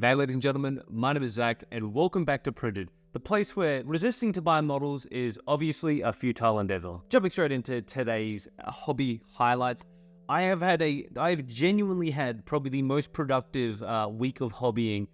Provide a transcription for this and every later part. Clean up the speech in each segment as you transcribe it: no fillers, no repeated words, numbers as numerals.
G'day ladies and gentlemen, my name is Zach and welcome back to Printed, the place where resisting to buy models is obviously a futile endeavor. Jumping straight into today's hobby highlights, I have genuinely had probably the most productive week of hobbying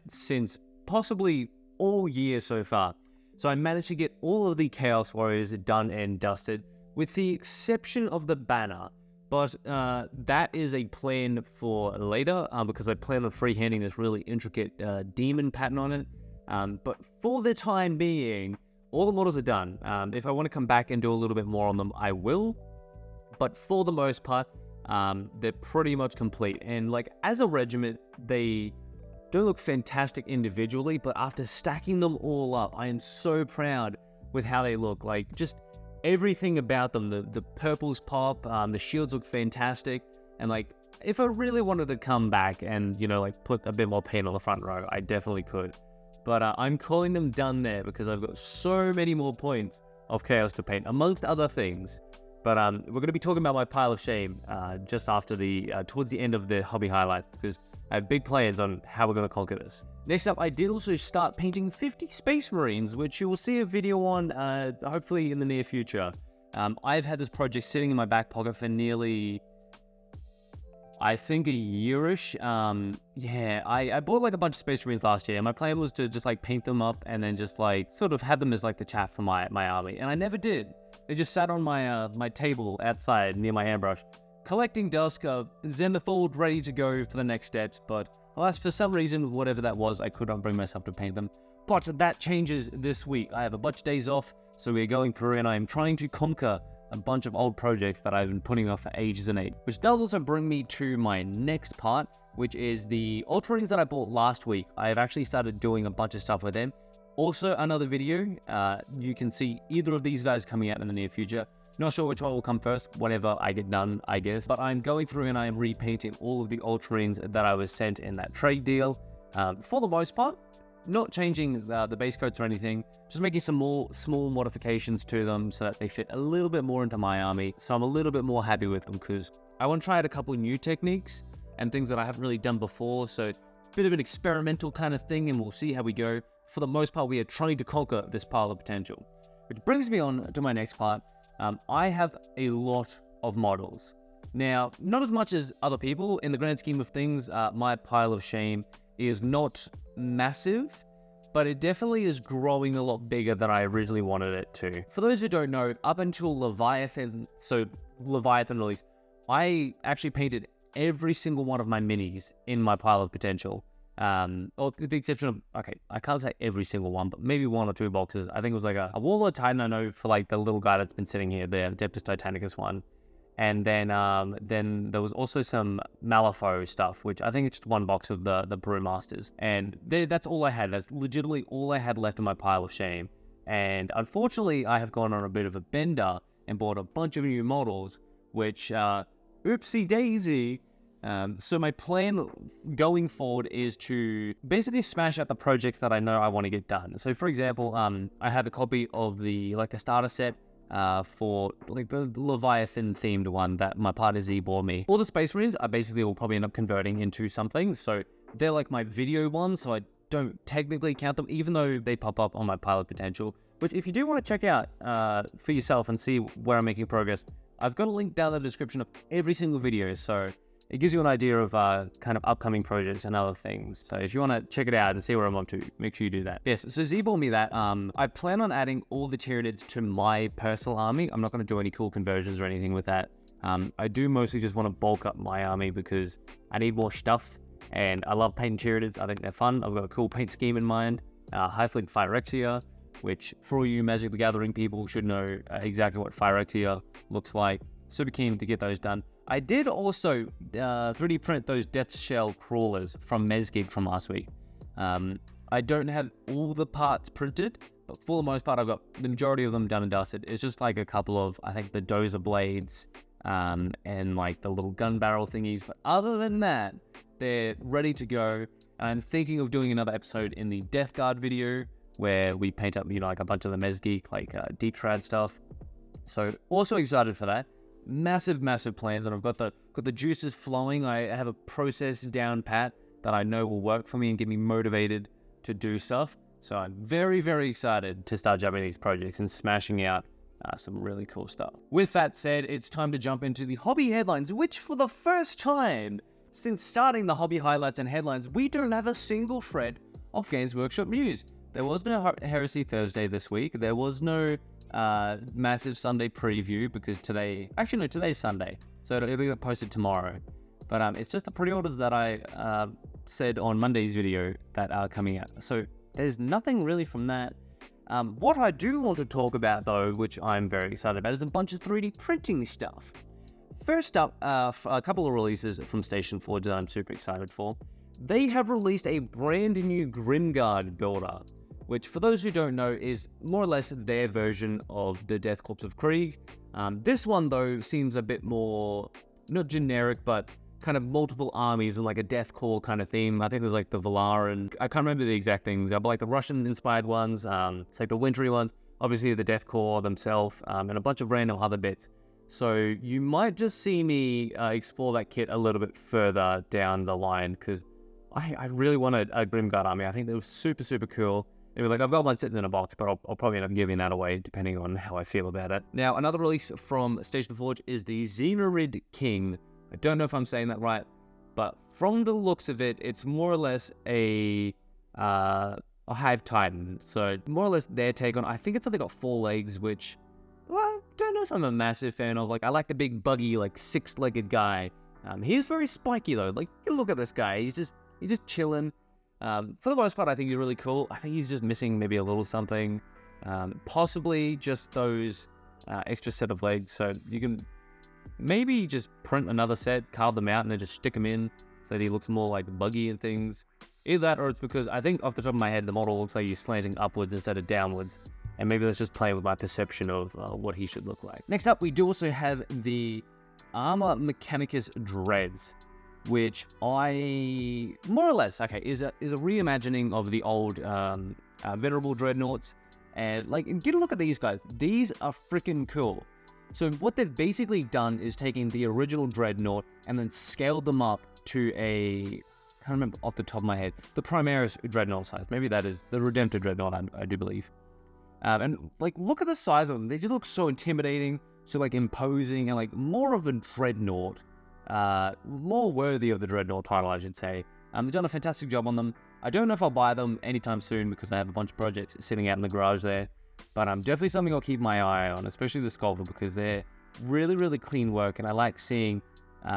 since possibly all year so far. So I managed to get all of the Chaos Warriors done and dusted, with the exception of the banner. But that is a plan for later, because I plan on freehanding this really intricate demon pattern on it. But for the time being, all the models are done. If I want to come back and do a little bit more on them, I will. But for the most part, they're pretty much complete. And like as a regiment, they don't look fantastic individually, but after stacking them all up, I am so proud with how they look. Like just everything about them, the purples pop, the shields look fantastic, and like if I really wanted to come back and like put a bit more paint on the front row, I definitely could. But I'm calling them done there because I've got so many more points of chaos to paint, amongst other things. But we're going to be talking about my pile of shame just after towards the end of the hobby highlights, because I have big plans on how we're going to conquer this. Next up, I did also start painting 50 Space Marines, which you will see a video on hopefully in the near future. I've had this project sitting in my back pocket for nearly, I think, a yearish. Yeah, I bought like a bunch of Space Marines last year. My plan was to just like paint them up and then just like sort of have them as like the chaff for my army, and I never did. They just sat on my my table outside near my airbrush, collecting dust, zenithal ready to go for the next steps. But alas, for some reason, whatever that was, I could not bring myself to paint them. But that changes this week. I have a bunch of days off, so we're going through and I'm trying to conquer a bunch of old projects that I've been putting off for ages and ages. Which does also bring me to my next part, which is the Ultramarines that I bought last week. I have actually started doing a bunch of stuff with them. Also, another video, you can see either of these guys coming out in the near future. Not sure which one will come first, whenever I get done, I guess. But I'm going through and I am repainting all of the Ultramarines that I was sent in that trade deal. For the most part, not changing the base coats or anything, just making some more small modifications to them so that they fit a little bit more into my army. So I'm a little bit more happy with them because I want to try out a couple of new techniques and things that I haven't really done before. So a bit of an experimental kind of thing, and we'll see how we go. For the most part, we are trying to conquer this pile of potential. Which brings me on to my next part. I have a lot of models. Now, not as much as other people. In the grand scheme of things, my pile of shame is not massive, but it definitely is growing a lot bigger than I originally wanted it to. For those who don't know, up until Leviathan release, I actually painted every single one of my minis in my pile of potential. Or with the exception of, okay, I can't say every single one, but maybe one or two boxes. I think it was like a Warlord Titan, I know, for like the little guy that's been sitting here, the Adeptus Titanicus one. And then there was also some Malifaux stuff, which I think it's just one box of the Brewmasters. And that's all I had. That's legitimately all I had left in my pile of shame. And unfortunately, I have gone on a bit of a bender and bought a bunch of new models, which, oopsie daisy. So my plan going forward is to basically smash out the projects that I know I want to get done. So for example, I have a copy of the starter set for like the Leviathan themed one that my partner Z bought me. All the Space Marines I basically will probably end up converting into something. So they're like my video ones, so I don't technically count them, even though they pop up on my pile of potential. Which if you do want to check out for yourself and see where I'm making progress, I've got a link down in the description of every single video. So it gives you an idea of kind of upcoming projects and other things. So if you want to check it out and see where I'm up to, make sure you do that. Yes, so Z bought me that. I plan on adding all the Tyranids to my personal army. I'm not going to do any cool conversions or anything with that. I do mostly just want to bulk up my army because I need more stuff. And I love painting Tyranids. I think they're fun. I've got a cool paint scheme in mind. Highflint Phyrexia, which for all you Magic the Gathering people should know exactly what Phyrexia looks like. Super keen to get those done. I did also 3D print those Death Shell crawlers from Mezgig from last week. I don't have all the parts printed, but for the most part, I've got the majority of them done and dusted. It's just like a couple of, I think, the dozer blades and like the little gun barrel thingies. But other than that, they're ready to go. And I'm thinking of doing another episode in the Death Guard video where we paint up, like a bunch of the Mezgig, like deep trad stuff. So also excited for that. Massive plans, and I've got the juices flowing. I have a process down pat. that I know will work for me and get me motivated to do stuff. So I'm very, very excited to start jumping these projects and smashing out some really cool stuff. With that said, it's time to jump into the hobby headlines, which for the first time since starting the hobby highlights and headlines, we don't have a single shred of Games Workshop news. There was no Heresy Thursday this week. There was no massive Sunday preview because today's Sunday, so it'll get posted tomorrow. But it's just the pre-orders that I said on Monday's video that are coming out. So there's nothing really from that. What I do want to talk about though, which I'm very excited about, is a bunch of 3D printing stuff. First up, a couple of releases from Station Forge that I'm super excited for. They have released a brand new Grimguard Builder, which for those who don't know is more or less their version of the Death Corps of Krieg. This one though seems a bit more, not generic, but kind of multiple armies and like a Death Corps kind of theme. I think there's like the Valaran, I can't remember the exact things, but like the Russian inspired ones, it's like the wintry ones, obviously the Death Corps themselves, and a bunch of random other bits. So you might just see me explore that kit a little bit further down the line, because I really want a Grimguard army. I think they were super, super cool. Anyway, like I've got one sitting in a box, but I'll probably end up giving that away depending on how I feel about it. Now, another release from Station Forge is the Xenarid King. I don't know if I'm saying that right, but from the looks of it, it's more or less a Hive Titan. So more or less their take on, I think it's only got 4 legs, which, well, don't know if I'm a massive fan of. Like, I like the big buggy, like 6-legged guy. He is very spiky though. Like, look at this guy. He's just chilling. For the most part, I think he's really cool. I think he's just missing maybe a little something. Possibly just those extra set of legs. So you can maybe just print another set, carve them out, and then just stick them in so that he looks more like buggy and things. Either that, or it's because I think off the top of my head, the model looks like he's slanting upwards instead of downwards. And maybe that's just playing with my perception of what he should look like. Next up, we do also have the Arma Mechanatus Dreads, which I more or less is a reimagining of the old venerable dreadnoughts. And like, get a look at these guys. These are freaking cool. So what they've basically done is taken the original dreadnought and then scaled them up to I can't remember off the top of my head, the Primaris dreadnought size. Maybe that is the Redemptor dreadnought, I do believe. And like, look at the size of them. They just look so intimidating, so like imposing, and like more of a dreadnought. More worthy of the dreadnought title, I should say. They've done a fantastic job on them. I don't know if I'll buy them anytime soon because I have a bunch of projects sitting out in the garage there. But definitely something I'll keep my eye on, especially the Sculptor, because they're really, really clean work, and I like seeing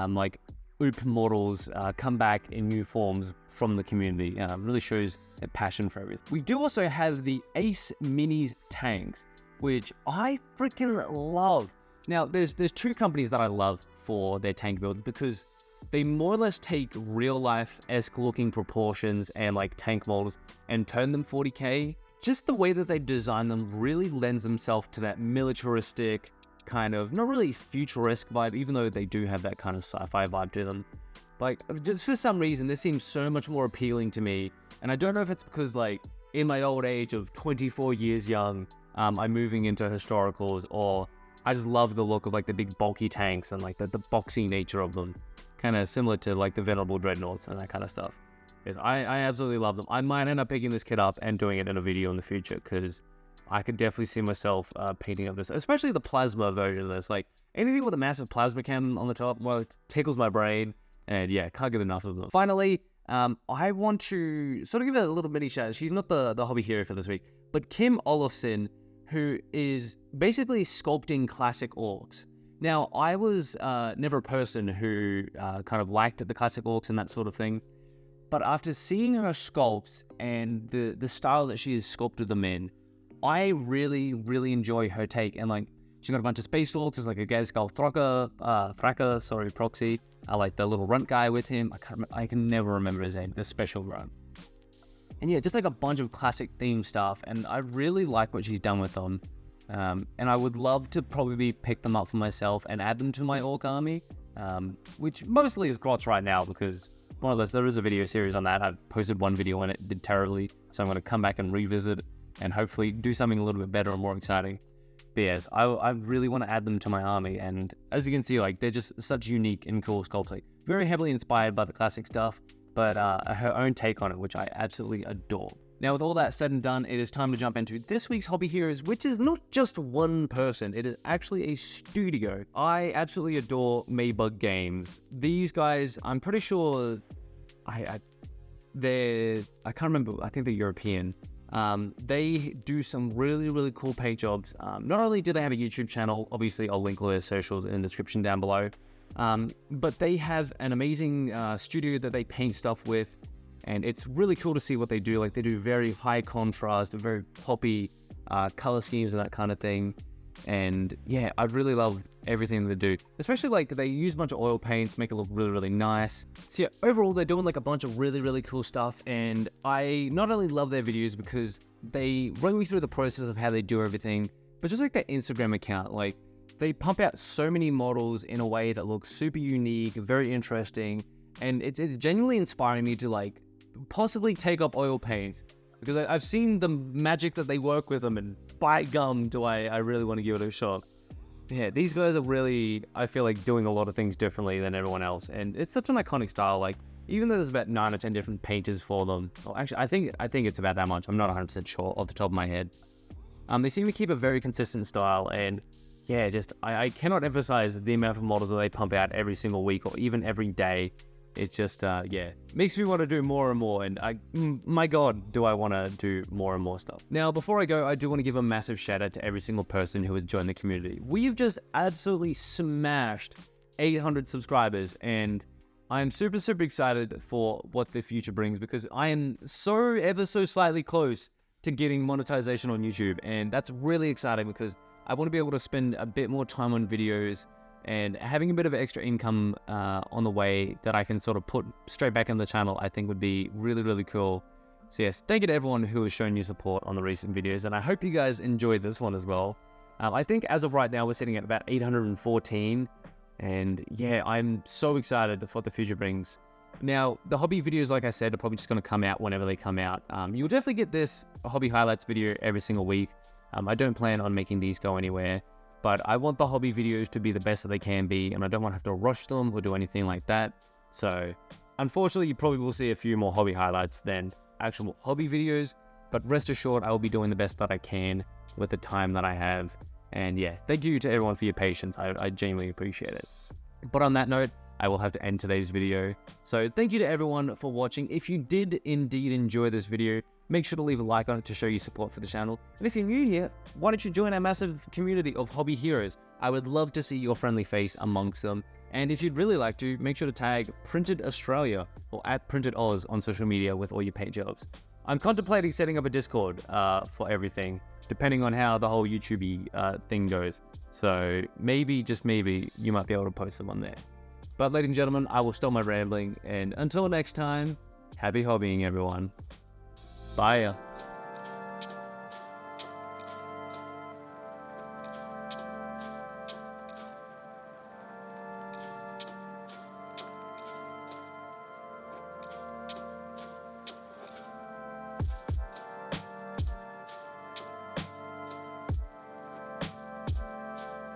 like OOP models come back in new forms from the community. Really shows a passion for everything. We do also have the Ace Minis tanks, which I freaking love. Now, there's 2 companies that I love for their tank builds because they more or less take real-life-esque looking proportions and like tank models and turn them 40K. Just the way that they design them really lends themselves to that militaristic kind of, not really futuristic vibe, even though they do have that kind of sci-fi vibe to them. Like, just for some reason, this seems so much more appealing to me. And I don't know if it's because, like, in my old age of 24 years young, I'm moving into historicals, or I just love the look of, like, the big bulky tanks and, like, the boxy nature of them. Kind of similar to, like, the Venerable Dreadnoughts and that kind of stuff. Yes, I absolutely love them. I might end up picking this kit up and doing it in a video in the future, because I could definitely see myself painting up this, especially the plasma version of this. Like, anything with a massive plasma cannon on the top, well, it tickles my brain, and yeah, can't get enough of them. Finally, I want to sort of give it a little mini shout. She's not the hobby hero for this week, but Kim Olofsson, who is basically sculpting classic orcs. Now, I was never a person who kind of liked the classic orcs and that sort of thing. But after seeing her sculpts and the style that she has sculpted them in, I really, really enjoy her take. And like, she got a bunch of space orcs. There's like a Gazgal Thraka, Proxy. I like the little runt guy with him. I can never remember his name, the special runt. And yeah, just like a bunch of classic theme stuff. And I really like what she's done with them. And I would love to probably pick them up for myself and add them to my orc army, which mostly is Grots right now, because more or less there is a video series on that. I've posted one video and it did terribly, so I'm going to come back and revisit it and hopefully do something a little bit better and more exciting. But yes, I really want to add them to my army, and as you can see, like, they're just such unique and cool sculpts, like very heavily inspired by the classic stuff. but her own take on it, which I absolutely adore. Now, with all that said and done, it is time to jump into this week's Hobby Heroes, which is not just one person, it is actually a studio. I absolutely adore Maybug Games. These guys, I'm pretty sure, I can't remember, I think they're European. They do some really cool paint jobs. Not only do they have a YouTube channel, obviously I'll link all their socials in the description down below, but they have an amazing studio that they paint stuff with. And it's really cool to see what they do. Like, they do very high contrast, very poppy color schemes and that kind of thing. And yeah, I really love everything they do. Especially like they use a bunch of oil paints, make it look really nice. So yeah, overall they're doing like a bunch of really cool stuff. And I not only love their videos because they run me through the process of how they do everything, but just like their Instagram account, like they pump out so many models in a way that looks super unique, very interesting. And it's genuinely inspiring me to like possibly take up oil paints, because I've seen the magic that they work with them, and by gum do I really want to give it a shot. Yeah, these guys are really, I feel like, doing a lot of things differently than everyone else, and it's such an iconic style. Like, even though there's about 9 or 10 different painters for them, well, actually I think it's about that much, I'm not 100% sure off the top of my head. They seem to keep a very consistent style, and yeah, just I cannot emphasize the amount of models that they pump out every single week or even every day. It's just, yeah, makes me want to do more and more, and my God, do I want to do more and more stuff. Now, before I go, I do want to give a massive shout out to every single person who has joined the community. We've just absolutely smashed 800 subscribers, and I am super excited for what the future brings, because I am ever so slightly close to getting monetization on YouTube, and that's really exciting because I want to be able to spend a bit more time on videos, and having a bit of extra income on the way that I can sort of put straight back in the channel, I think would be really cool. So yes, thank you to everyone who has shown you support on the recent videos, and I hope you guys enjoyed this one as well. I think as of right now, we're sitting at about 814, and yeah, I'm so excited for what the future brings. Now, the hobby videos, like I said, are probably just going to come out whenever they come out. You'll definitely get this hobby highlights video every single week. I don't plan on making these go anywhere, but I want the hobby videos to be the best that they can be, and I don't want to have to rush them or do anything like that. So, unfortunately, you probably will see a few more hobby highlights than actual hobby videos, but rest assured, I will be doing the best that I can with the time that I have. And yeah, thank you to everyone for your patience. I genuinely appreciate it. But on that note, I will have to end today's video. So thank you to everyone for watching. If you did indeed enjoy this video, make sure to leave a like on it to show your support for the channel. And if you're new here, why don't you join our massive community of hobby heroes? I would love to see your friendly face amongst them. And if you'd really like to, make sure to tag Printed Australia or @PrintedOz on social media with all your paint jobs. I'm contemplating setting up a Discord for everything, depending on how the whole YouTube thing goes. So maybe, just maybe, you might be able to post them on there. But ladies and gentlemen, I will stop my rambling, and until next time, happy hobbying everyone. Bye.